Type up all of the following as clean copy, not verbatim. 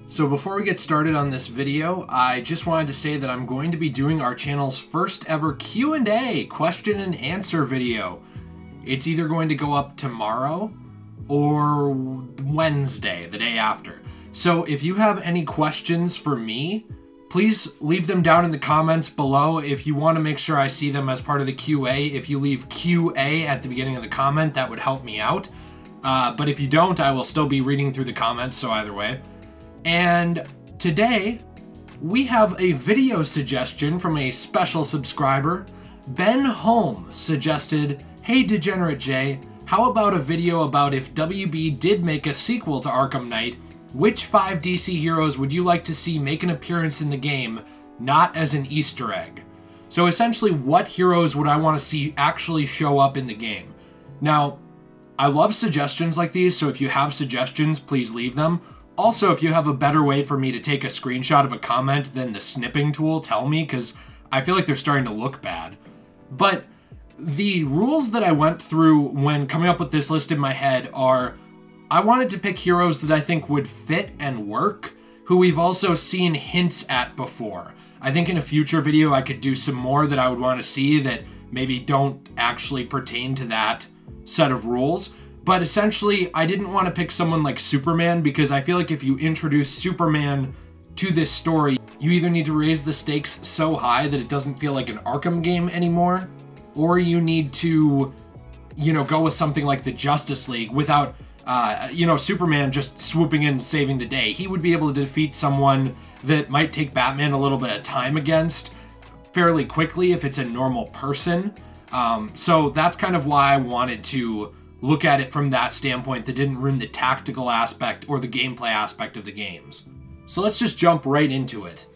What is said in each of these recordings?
So before we get started on this video, I just wanted to say that I'm going to be doing our channel's first ever Q&A, question and answer video. It's either going to go up tomorrow or Wednesday, the day after. So if you have any questions for me, please leave them down in the comments below. If you want to make sure I see them as part of the QA, if you leave QA at the beginning of the comment, that would help me out. But if you don't, I will still be reading through the comments, so either way. And today, we have a video suggestion from a special subscriber. Ben Holm suggested, "Hey Degenerate J, how about a video about if WB did make a sequel to Arkham Knight, which 5 DC heroes would you like to see make an appearance in the game, not as an Easter egg?" So essentially, what heroes would I want to see actually show up in the game? Now, I love suggestions like these, so if you have suggestions, please leave them. Also, if you have a better way for me to take a screenshot of a comment than the snipping tool, tell me, because I feel like they're starting to look bad. But the rules that I went through when coming up with this list in my head are, I wanted to pick heroes that I think would fit and work, who we've also seen hints at before. I think in a future video I could do some more that I would want to see that maybe don't actually pertain to that set of rules. But essentially, I didn't want to pick someone like Superman because I feel like if you introduce Superman to this story, you either need to raise the stakes so high that it doesn't feel like an Arkham game anymore, or you need to, go with something like the Justice League without, Superman just swooping in and saving the day. He would be able to defeat someone that might take Batman a little bit of time against fairly quickly if it's a normal person. So that's kind of why I wanted to look at it from that standpoint that didn't ruin the tactical aspect or the gameplay aspect of the games. So let's just jump right into it.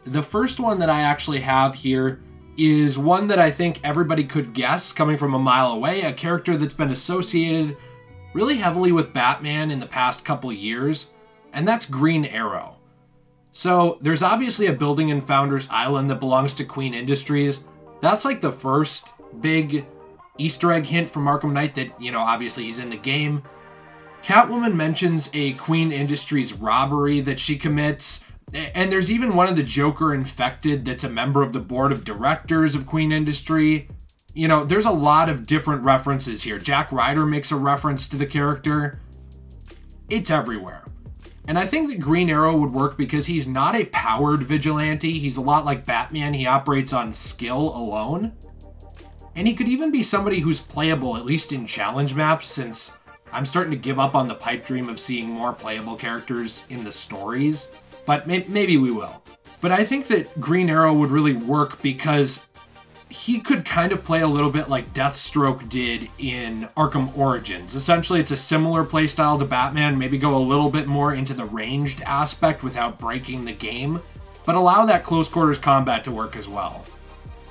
The first one that I actually have here is one that I think everybody could guess coming from a mile away, a character that's been associated really heavily with Batman in the past couple years, and that's Green Arrow. So there's obviously a building in Founders Island that belongs to Queen Industries. That's like the first big Easter egg hint from Arkham Knight that, obviously he's in the game. Catwoman mentions a Queen Industries robbery that she commits, and there's even one of the Joker infected that's a member of the board of directors of Queen Industry. There's a lot of different references here. Jack Ryder makes a reference to the character. It's everywhere. And I think that Green Arrow would work because he's not a powered vigilante. He's a lot like Batman. He operates on skill alone. And he could even be somebody who's playable, at least in challenge maps, since I'm starting to give up on the pipe dream of seeing more playable characters in the stories. But maybe we will. But I think that Green Arrow would really work because he could kind of play a little bit like Deathstroke did in Arkham Origins. Essentially, it's a similar playstyle to Batman, maybe go a little bit more into the ranged aspect without breaking the game, but allow that close quarters combat to work as well.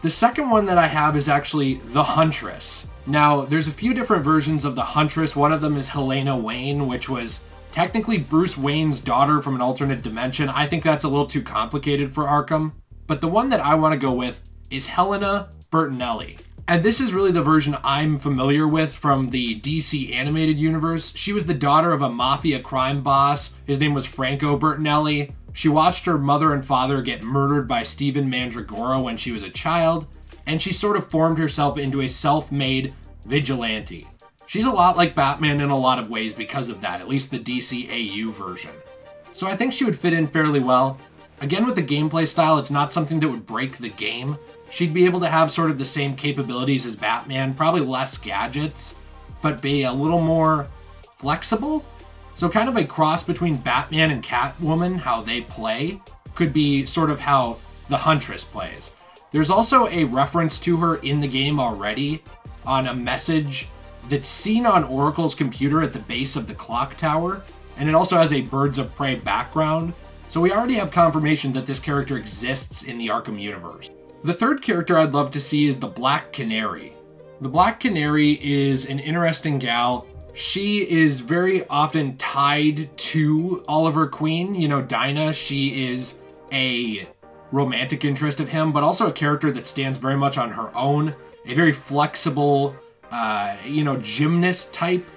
The second one that I have is actually the Huntress. Now, there's a few different versions of the Huntress. One of them is Helena Wayne, which was technically Bruce Wayne's daughter from an alternate dimension. I think that's a little too complicated for Arkham. But the one that I want to go with is Helena Bertinelli. And this is really the version I'm familiar with from the DC animated universe. She was the daughter of a mafia crime boss. His name was Franco Bertinelli. She watched her mother and father get murdered by Stephen Mandragora when she was a child, and she sort of formed herself into a self-made vigilante. She's a lot like Batman in a lot of ways because of that, at least the DCAU version. So I think she would fit in fairly well. Again, with the gameplay style, it's not something that would break the game. She'd be able to have sort of the same capabilities as Batman, probably less gadgets, but be a little more flexible. So kind of a cross between Batman and Catwoman, how they play, could be sort of how the Huntress plays. There's also a reference to her in the game already on a message that's seen on Oracle's computer at the base of the clock tower, and it also has a Birds of Prey background. So we already have confirmation that this character exists in the Arkham universe. The third character I'd love to see is the Black Canary. The Black Canary is an interesting gal. She is very often tied to Oliver Queen. Dinah, she is a romantic interest of him, but also a character that stands very much on her own. A very flexible, gymnast type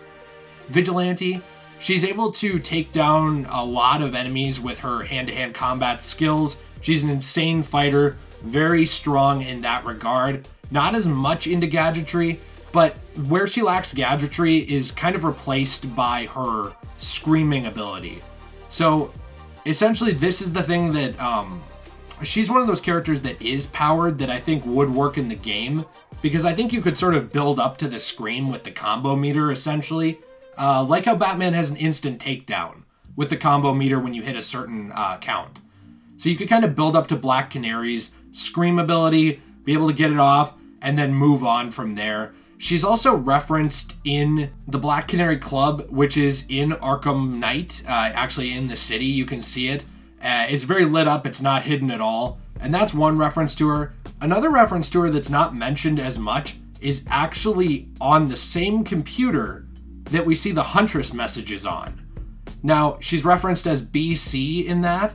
vigilante. She's able to take down a lot of enemies with her hand-to-hand combat skills. She's an insane fighter, very strong in that regard. Not as much into gadgetry, but where she lacks gadgetry is kind of replaced by her screaming ability. So essentially this is the thing that she's one of those characters that is powered that I think would work in the game, because I think you could sort of build up to the scream with the combo meter essentially. Like how Batman has an instant takedown with the combo meter when you hit a certain count. So you could kind of build up to Black Canary's scream ability, be able to get it off, and then move on from there. She's also referenced in the Black Canary Club, which is in Arkham Knight, actually in the city. You can see it. It's very lit up. It's not hidden at all. And that's one reference to her. Another reference to her that's not mentioned as much is actually on the same computer that we see the Huntress messages on. Now, she's referenced as BC in that,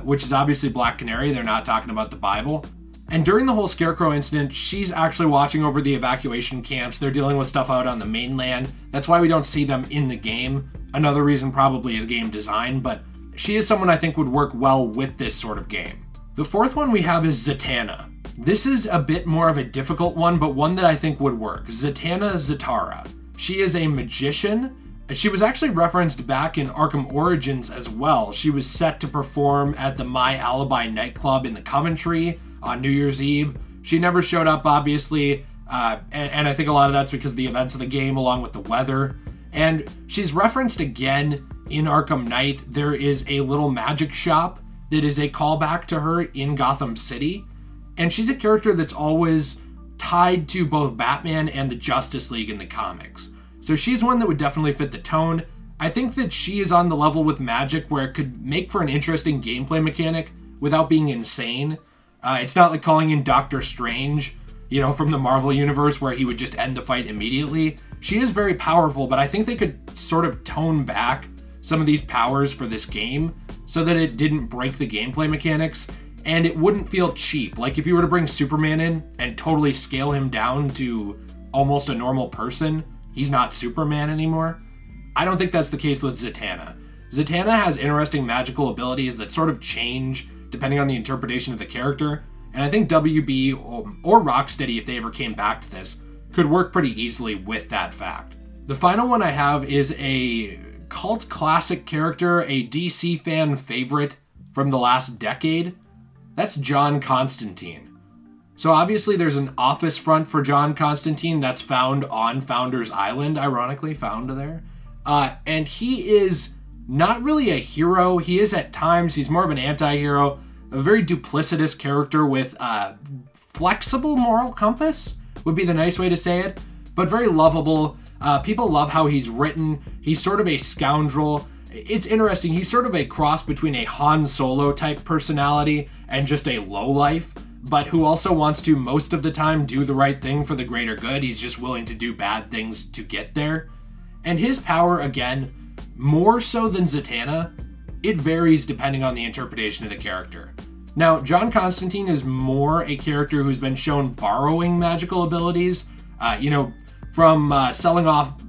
which is obviously Black Canary. They're not talking about the Bible. And during the whole Scarecrow incident, she's actually watching over the evacuation camps. They're dealing with stuff out on the mainland. That's why we don't see them in the game. Another reason probably is game design, but she is someone I think would work well with this sort of game. The fourth one we have is Zatanna. This is a bit more of a difficult one, but one that I think would work. Zatanna Zatara. She is a magician. She was actually referenced back in Arkham Origins as well. She was set to perform at the My Alibi nightclub in the Coventry on New Year's Eve. She never showed up, obviously, and I think a lot of that's because of the events of the game along with the weather. And she's referenced again in Arkham Knight. There is a little magic shop that is a callback to her in Gotham City. And she's a character that's always tied to both Batman and the Justice League in the comics. So she's one that would definitely fit the tone. I think that she is on the level with magic where it could make for an interesting gameplay mechanic without being insane. It's not like calling in Doctor Strange, you know, from the Marvel Universe where he would just end the fight immediately. She is very powerful, but I think they could sort of tone back some of these powers for this game so that it didn't break the gameplay mechanics and it wouldn't feel cheap. Like if you were to bring Superman in and totally scale him down to almost a normal person, he's not Superman anymore. I don't think that's the case with Zatanna. Zatanna has interesting magical abilities that sort of change depending on the interpretation of the character, and I think WB or Rocksteady, if they ever came back to this, could work pretty easily with that fact. The final one I have is a cult classic character, a DC fan favorite from the last decade. That's John Constantine. So obviously there's an office front for John Constantine that's found on Founders Island, ironically, found there. And he is not really a hero. He is at times, he's more of an anti-hero, a very duplicitous character with a flexible moral compass would be the nice way to say it, but very lovable. People love how he's written. He's sort of a scoundrel. It's interesting. He's sort of a cross between a Han Solo type personality and just a lowlife, but who also wants to most of the time do the right thing for the greater good. He's just willing to do bad things to get there. And his power, again, more so than Zatanna, it varies depending on the interpretation of the character. Now, John Constantine is more a character who's been shown borrowing magical abilities, from selling off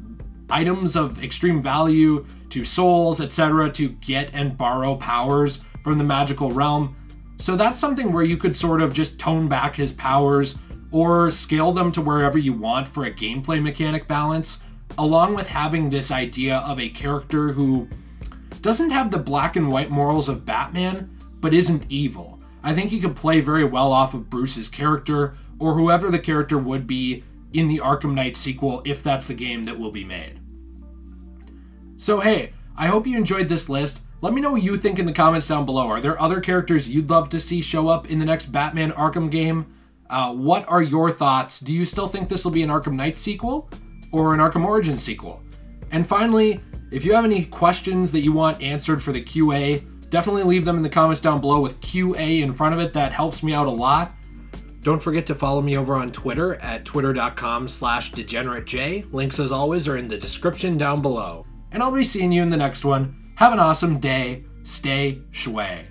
items of extreme value to souls, etc., to get and borrow powers from the magical realm. So that's something where you could sort of just tone back his powers or scale them to wherever you want for a gameplay mechanic balance, along with having this idea of a character who doesn't have the black and white morals of Batman, but isn't evil. I think he could play very well off of Bruce's character, or whoever the character would be in the Arkham Knight sequel, if that's the game that will be made. So hey, I hope you enjoyed this list. Let me know what you think in the comments down below. Are there other characters you'd love to see show up in the next Batman Arkham game? What are your thoughts? Do you still think this will be an Arkham Knight sequel or an Arkham Origins sequel? And finally, if you have any questions that you want answered for the QA, definitely leave them in the comments down below with QA in front of it. That helps me out a lot. Don't forget to follow me over on Twitter at twitter.com/DegenerateJ. Links, as always, are in the description down below. And I'll be seeing you in the next one. Have an awesome day. Stay shway.